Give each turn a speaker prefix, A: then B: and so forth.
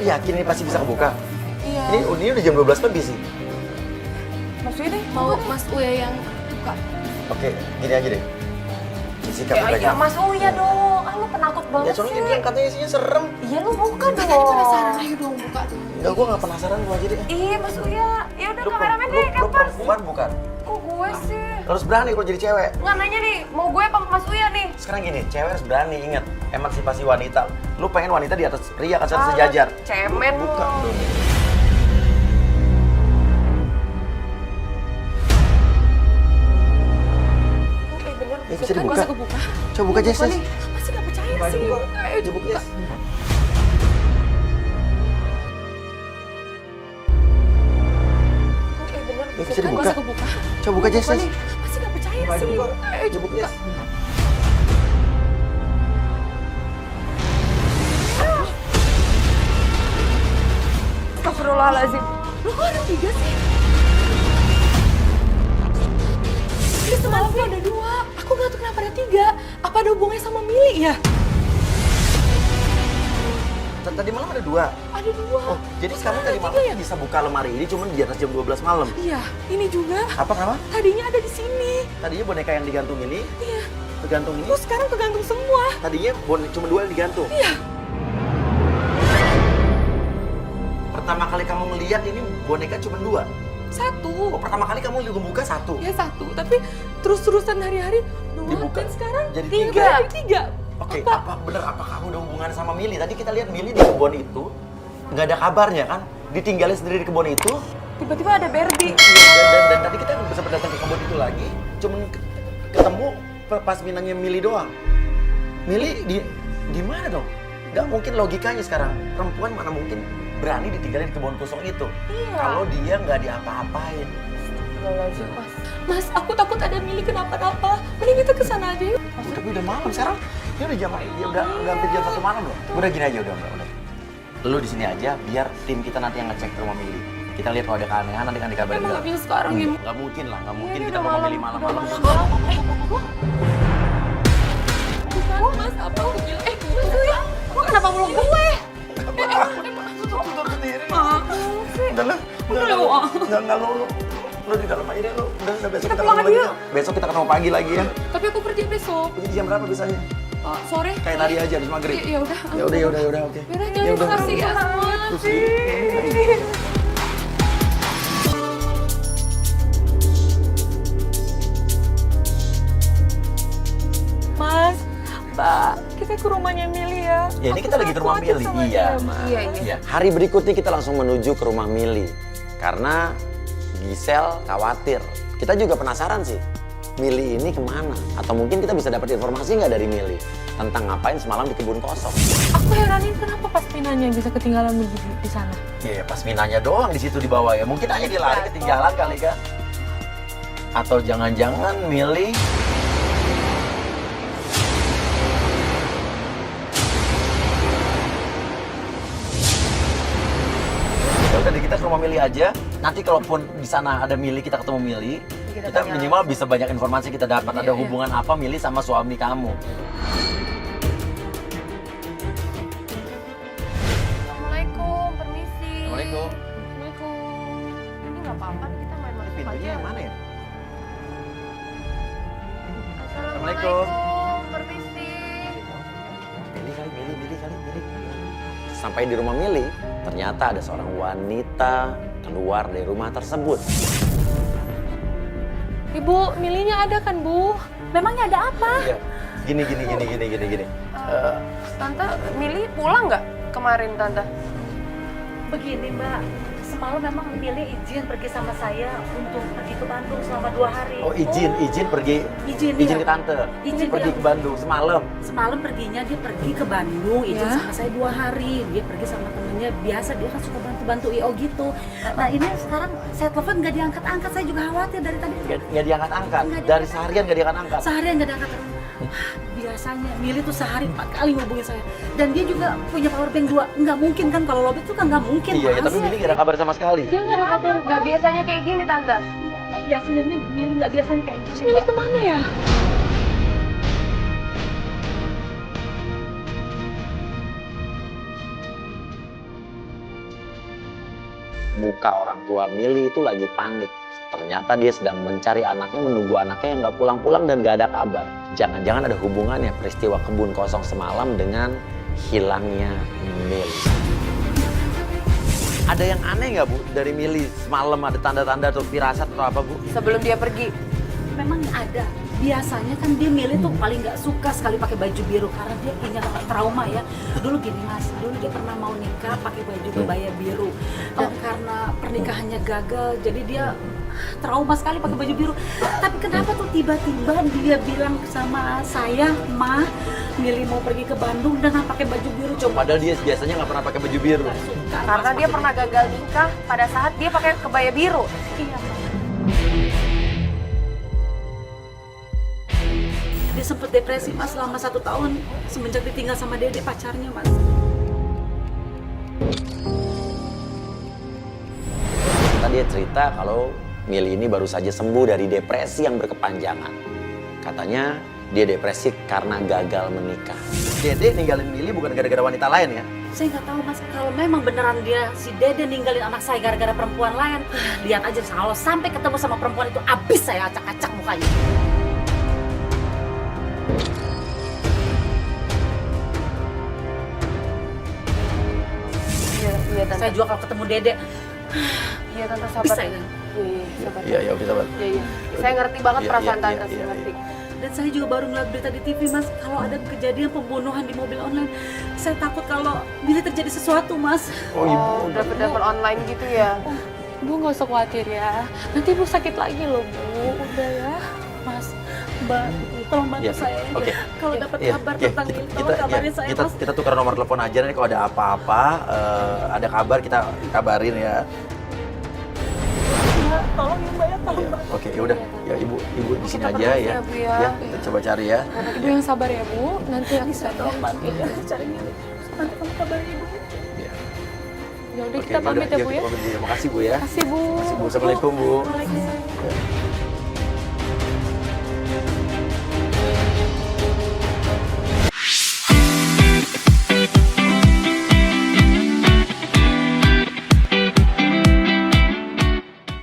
A: yakin ini pasti bisa kebuka?
B: Iya.
A: Ini udah jam 12 lebih sih.
B: Maksudnya deh,
C: Mau Mas Uya yang buka?
A: Oke, gini aja deh. Sikap
B: ya, iya, Mas Uya dong. Ah, lu penakut
A: Ya
B: banget
A: soalnya
B: sih.
A: dia katanya isinya serem.
B: Iya, lu buka
C: Kan
B: dong.
C: penasaran, ayo dong buka tuh.
A: Enggak, gue gak penasaran, gue aja deh.
B: Iya, Mas Uya. Ya udah,
A: Lu
B: kameramen deh,
A: lu
B: kapan?
A: perempuan bukan?
B: Kok gue sih?
A: Harus berani kalau jadi cewek.
B: Nggak nanya nih, mau gue apa Mas Uya nih?
A: Sekarang gini, cewek harus berani, ingat. Emansipasi wanita. Lu pengen wanita di atas pria kan
B: Ah,
A: sejajar.
B: cemen lu.
A: Buka dong.
B: Oke, bener.
A: Bisa
C: Kan
A: dibuka?
C: masa kebuka?
A: Coba buka, Jess.
C: nih. Masih gak percaya sih. Ayo
A: Coba
C: buka.
B: Oke, bener.
A: Bisa
C: Kan
A: dibuka?
C: masa kebuka?
A: Coba buka, Jess.
C: nih. Masih gak percaya sih. Ayo
A: Coba buka.
B: Astagfirullahaladzim.
C: Loh kok ada 3 sih? Ini semalam tuh ada 2. Aku gak tahu kenapa ada 3. Apa ada hubungannya sama Mili ya?
A: Tadi malam ada 2.
C: Ada 2.
A: Oh, jadi kamu tadi malam
C: ya?
A: bisa buka lemari ini cuma di atas jam 12 malam.
C: Iya, ini juga.
A: Apa kenapa?
C: Tadinya ada di sini.
A: Tadinya boneka yang digantung ini,
C: Iya.
A: tergantung ini.
C: Terus sekarang kegantung semua.
A: Tadinya cuma 2 yang digantung.
C: Iya.
A: Pertama kali kamu ngeliat ini boneka cuma 2.
C: 1.
A: Oh, pertama kali kamu juga buka 1.
C: Ya 1. Tapi terus-terusan hari-hari 2.
A: Dibuka.
C: Dan sekarang
A: Jadi
C: 3.
A: Oke, apa bener apa kamu ada hubungan sama Mili? Tadi kita lihat Mili di kebun itu nggak ada kabarnya kan? Ditinggalin sendiri di kebun itu.
B: Tiba-tiba ada Barbie.
A: Dan tadi kita sempat datang ke kebun itu lagi, cuman ketemu pas minanya Mili doang. Mili di mana dong? Nggak mungkin logikanya sekarang. Perempuan mana mungkin berani ditinggalin di kebun kosong itu?
B: Iya.
A: Kalau dia nggak diapa-apain.
B: Astagfirullahaladzim, Mas.
C: Mas, aku takut ada Mili kenapa-napa. Mending kita kesana aja yuk.
A: Tapi udah malam sekarang. Ini udah udah hampir jam 1 malam loh. Udah gini aja udah. Lu di sini aja biar tim kita nanti yang ngecek ke rumah Mili. Kita lihat kalau ada keanehan nanti kan dikabarin.
C: Emang nggak bisa sekarang ya?
A: Nggak mungkin lah, nggak mungkin
B: Iya,
A: kita
B: udah
A: ke rumah
B: malam.
A: Mili malam-malam.
B: Udah malam.
C: Bukan, Mas, apa aku bilang?
B: Mas Uya, kok kenapa meluk gue?
A: Tutup sendiri.
B: Sih.
A: Udah lu di dalam aja deh lu. Udah besok
B: Kita pulang aja yuk.
A: Besok kita ketemu pagi lagi ya.
C: Tapi aku kerja besok.
A: Jadi jam berapa biasanya?
C: Sore.
A: Kayak tadi aja habis maghrib.
C: Ya udah.
A: Ya udah oke.
C: Yaudah, terima kasih ya semua.
A: Terus gini.
C: Mas, Mbak, kita ke rumahnya Mili ya.
A: Ya ini kita lagi ke rumah Mili. Iya.
B: Iya.
A: Iya. Hari berikutnya kita langsung menuju ke rumah Mili. Karena Gisel khawatir. Kita juga penasaran sih. Mili ini kemana? Atau mungkin kita bisa dapat informasi nggak dari Mili tentang ngapain semalam di kebun kosong?
C: Aku heranin kenapa pas Pinanya bisa ketinggalan di sana.
A: Iya, pas minanya doang di situ di bawah ya. Mungkin aja dia lari ketinggalan kali kan? Atau jangan-jangan Mili ya udah deh, kita ke rumah Mili aja. Nanti kalaupun di sana ada Mili, kita ketemu Mili, kita
B: tanya.
A: minimal bisa banyak informasi kita dapat. Ada hubungan apa Mili sama suami kamu?
B: Assalamualaikum, permisi.
A: Assalamualaikum.
C: Assalamualaikum.
B: Ini nggak apa-apa nih, kita main masuk
A: Pintunya
B: aja.
A: yang mana ya?
B: Assalamualaikum, permisi.
A: Mili kali. Sampai di rumah Mili, ternyata ada seorang wanita keluar dari rumah tersebut.
C: Ibu, Milinya ada kan, Bu? Memangnya ada apa?
A: Iya. Gini.
B: Tante, Mili pulang nggak kemarin, Tante?
D: Begini Mbak, semalam memang Mili izin pergi sama saya untuk pergi ke Bandung selama 2 hari.
A: Oh izin pergi
D: Izin,
A: izin
D: iya.
A: ke tante.
D: Izin,
A: pergi
D: iya.
A: ke Bandung semalam.
D: Semalam perginya dia pergi ke Bandung, izin
C: Ya.
D: sama saya 2 hari. Dia pergi sama temennya, biasa dia kan suka bantu-bantu IO gitu. Nah ini sekarang saya telepon nggak diangkat-angkat, saya juga khawatir dari tadi.
A: Nggak diangkat-angkat.
D: Nggak
A: Dari
D: diangkat.
A: seharian nggak diangkat-angkat.
D: Seharian nggak diangkat. Biasanya Mili tuh sehari 4 kali hubungin saya. Dan dia juga punya power bank 2. Nggak mungkin kan kalau lobby itu kan nggak mungkin.
A: Iya, ya,
D: Mas.
A: tapi Mili nggak ada kabar sama sekali.
B: Dia nggak ada kabar, nggak biasanya kayak gini, Tante.
D: Ya sebenarnya Mili nggak biasanya kayak gitu.
C: Mili kemana ya?
E: muka orang tua Mili itu lagi panik. Ternyata dia sedang mencari anaknya, menunggu anaknya yang nggak pulang-pulang dan nggak ada kabar. Jangan-jangan ada hubungannya peristiwa kebun kosong semalam dengan hilangnya Mili. Ada yang aneh nggak Bu dari Mili semalam, ada tanda-tanda atau firasat atau apa Bu?
B: Sebelum dia pergi.
D: Memang ada. Biasanya kan dia Mili tuh paling nggak suka sekali pakai baju biru karena dia punya trauma ya. Dulu gini Mas, dulu dia pernah mau nikah pakai baju kebaya biru dan karena pernikahannya gagal jadi dia trauma sekali pakai baju biru. Tapi kenapa tuh tiba-tiba dia bilang sama saya, "Ma, Mili mau pergi ke Bandung dengan pakai baju biru." Coba.
A: Padahal dia biasanya nggak pernah pakai baju biru.
D: Nggak suka.
B: Karena dia pernah gagal nikah pada saat dia pakai kebaya biru.
D: Iya, Ma. Dia sempat depresi Mas selama 1 tahun semenjak ditinggal sama Dede pacarnya Mas.
E: Tadi dia cerita kalau Mili ini baru saja sembuh dari depresi yang berkepanjangan. Katanya dia depresi karena gagal menikah.
A: Dede ninggalin Mili bukan gara-gara wanita lain ya?
D: Saya nggak tahu Mas, kalau memang beneran dia si Dede ninggalin anak saya gara-gara perempuan lain, lihat aja kalau sampai ketemu sama perempuan itu abis saya acak-acak mukanya.
B: Iya Tante.
D: Saya juga kalau ketemu Dede,
B: Iya Tante, sabar.
D: bisa ya.
B: Sabar.
A: Iya, udah sabar.
B: Iya. Saya ngerti banget
A: Iya,
B: perasaan
A: iya,
B: Tante,
A: iya,
B: saya
A: iya,
B: ngerti.
D: Dan saya juga baru ngeliat berita di TV Mas, kalau ada kejadian pembunuhan di mobil online. Saya takut kalau bila terjadi sesuatu Mas.
B: Oh, dapat online gitu ya.
C: Bu nggak usah khawatir ya. Nanti ibu sakit lagi loh Bu. Udah ya.
D: Mas, Mbak, tolong bantu
A: Iya,
D: saya.
A: oke.
D: Kalau dapat
A: Iya,
D: kabar
A: iya,
D: tentang
A: kita,
D: ini, tolong kabarin saya Mas.
A: kita tukar nomor telepon aja nih kalau ada apa-apa, ada kabar kita kabarin ya.
D: Mbak, tolong ya Mbak ya, tolong
A: Iya,
D: Mbak.
A: oke, ya udah. Ya ibu di sini
B: Kita
A: aja
B: permisi
A: ya.
B: ya, Bu, ya.
A: Ya, kita coba cari ya.
C: Ibu yang sabar ya Bu. Nanti aku
D: Bisa
C: cari.
D: tolong bantu ya, cari Mili. Nanti kamu kabarin Ibu.
A: Iya.
C: Ya udah
A: Oke,
C: kita pamit ya
A: yaudah,
C: Bu ya.
A: kita pamit Bu. Makasih Bu ya.
C: Makasih Bu.
A: Makasih Bu. Assalamualaikum Bu.
D: Waalaikumsalam.
A: Ya.